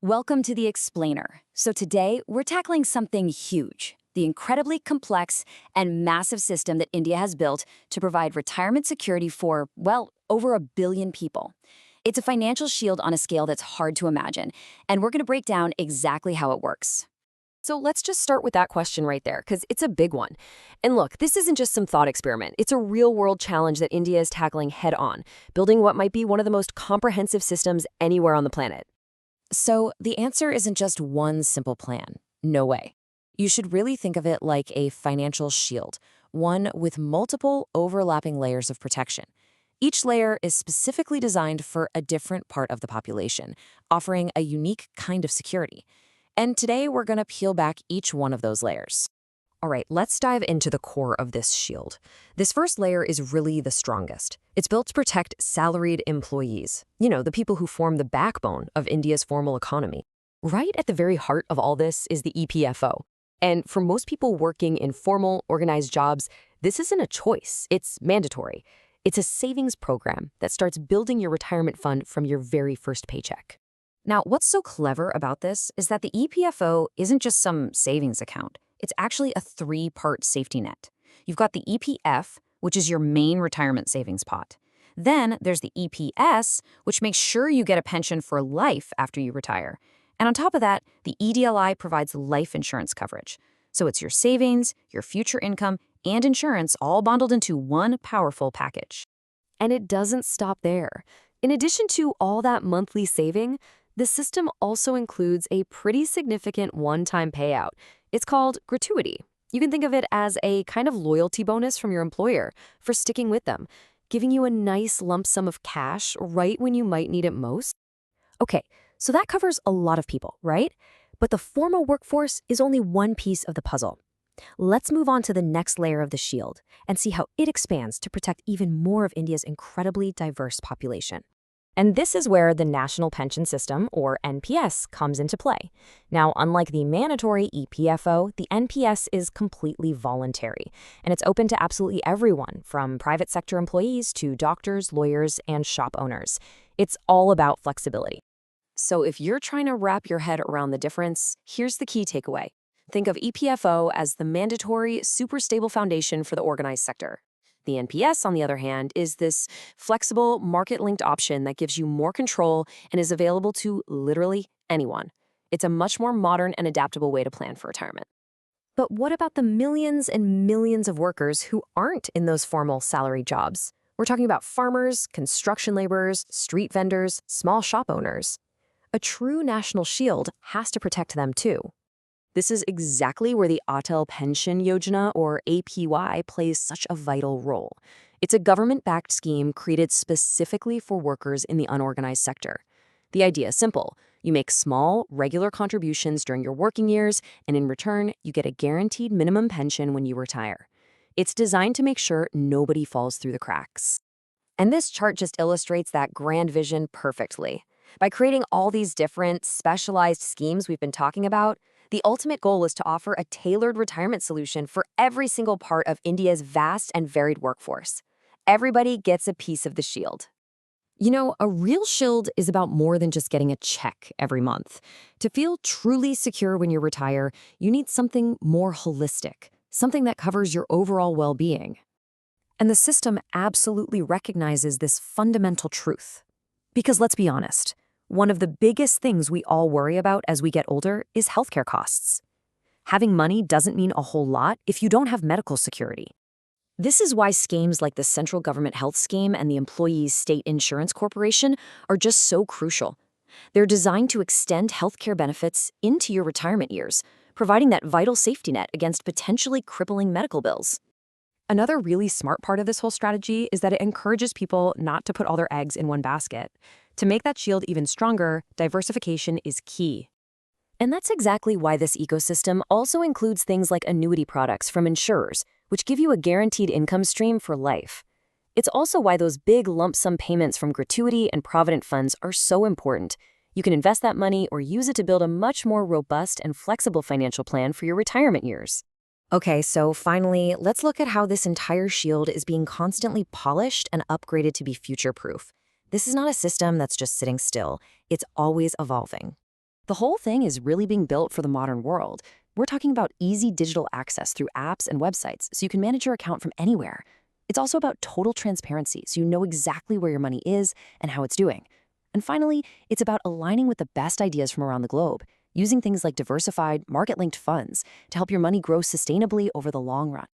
Welcome to the Explainer. So today, we're tackling something huge, the incredibly complex and massive system that India has built to provide retirement security for, well, over 1 billion people. It's a financial shield on a scale that's hard to imagine, and we're going to break down exactly how it works. So let's just start with that question right there, because it's a big one. And look, this isn't just some thought experiment. It's a real-world challenge that India is tackling head-on, building what might be one of the most comprehensive systems anywhere on the planet. So the answer isn't just one simple plan. No way. You should really think of it like a financial shield, one with multiple overlapping layers of protection. Each layer is specifically designed for a different part of the population, offering a unique kind of security. And today we're going to peel back each one of those layers. All right, let's dive into the core of this shield. This first layer is really the strongest. It's built to protect salaried employees, the people who form the backbone of India's formal economy. Right at the very heart of all this is the EPFO. And for most people working in formal, organized jobs, this isn't a choice, it's mandatory. It's a savings program that starts building your retirement fund from your very first paycheck. Now, what's so clever about this is that the EPFO isn't just some savings account. It's actually a 3-part safety net. You've got the EPF, which is your main retirement savings pot. Then there's the EPS, which makes sure you get a pension for life after you retire. And on top of that, the EDLI provides life insurance coverage. So it's your savings, your future income, and insurance all bundled into one powerful package. And it doesn't stop there. In addition to all that monthly saving, the system also includes a pretty significant one-time payout. It's called gratuity. You can think of it as a kind of loyalty bonus from your employer for sticking with them, giving you a nice lump sum of cash right when you might need it most. Okay, so that covers a lot of people, right? But the formal workforce is only one piece of the puzzle. Let's move on to the next layer of the shield and see how it expands to protect even more of India's incredibly diverse population. And this is where the National Pension System, or NPS, comes into play. Now, unlike the mandatory EPFO, the NPS is completely voluntary, and it's open to absolutely everyone, from private sector employees to doctors, lawyers, and shop owners. It's all about flexibility. So if you're trying to wrap your head around the difference, here's the key takeaway. Think of EPFO as the mandatory, super stable foundation for the organized sector. The NPS, on the other hand, is this flexible, market-linked option that gives you more control and is available to literally anyone. It's a much more modern and adaptable way to plan for retirement. But what about the millions and millions of workers who aren't in those formal salary jobs? We're talking about farmers, construction laborers, street vendors, small shop owners. A true national shield has to protect them too. This is exactly where the Atal Pension Yojana, or APY, plays such a vital role. It's a government-backed scheme created specifically for workers in the unorganized sector. The idea is simple. You make small, regular contributions during your working years, and in return, you get a guaranteed minimum pension when you retire. It's designed to make sure nobody falls through the cracks. And this chart just illustrates that grand vision perfectly. By creating all these different, specialized schemes we've been talking about, the ultimate goal is to offer a tailored retirement solution for every single part of India's vast and varied workforce. Everybody gets a piece of the shield. A real shield is about more than just getting a check every month. To feel truly secure when you retire, you need something more holistic, something that covers your overall well-being. And the system absolutely recognizes this fundamental truth. Because let's be honest, one of the biggest things we all worry about as we get older is healthcare costs. Having money doesn't mean a whole lot if you don't have medical security. This is why schemes like the Central Government Health Scheme and the Employees State Insurance Corporation are just so crucial. They're designed to extend healthcare benefits into your retirement years, providing that vital safety net against potentially crippling medical bills. Another really smart part of this whole strategy is that it encourages people not to put all their eggs in one basket. To make that shield even stronger, diversification is key. And that's exactly why this ecosystem also includes things like annuity products from insurers, which give you a guaranteed income stream for life. It's also why those big lump sum payments from gratuity and provident funds are so important. You can invest that money or use it to build a much more robust and flexible financial plan for your retirement years. Okay, so finally, let's look at how this entire shield is being constantly polished and upgraded to be future-proof. This is not a system that's just sitting still. It's always evolving. The whole thing is really being built for the modern world. We're talking about easy digital access through apps and websites so you can manage your account from anywhere. It's also about total transparency so you know exactly where your money is and how it's doing. And finally, it's about aligning with the best ideas from around the globe, using things like diversified, market-linked funds to help your money grow sustainably over the long run.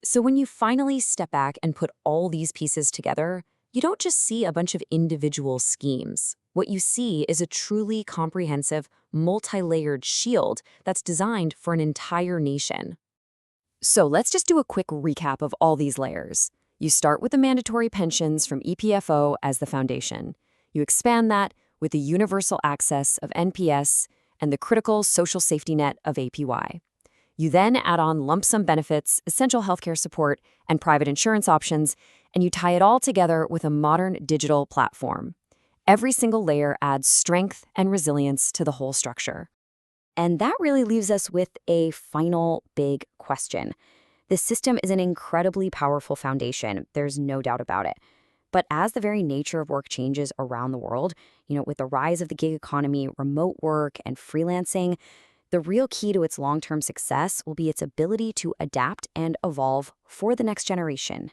So when you finally step back and put all these pieces together, you don't just see a bunch of individual schemes. What you see is a truly comprehensive, multi-layered shield that's designed for an entire nation. So let's just do a quick recap of all these layers. You start with the mandatory pensions from EPFO as the foundation. You expand that with the universal access of NPS and the critical social safety net of APY. You then add on lump sum benefits, essential healthcare support, and private insurance options, and you tie it all together with a modern digital platform. Every single layer adds strength and resilience to the whole structure. And that really leaves us with a final big question. This system is an incredibly powerful foundation. There's no doubt about it. But as the very nature of work changes around the world, with the rise of the gig economy, remote work, and freelancing, the real key to its long-term success will be its ability to adapt and evolve for the next generation.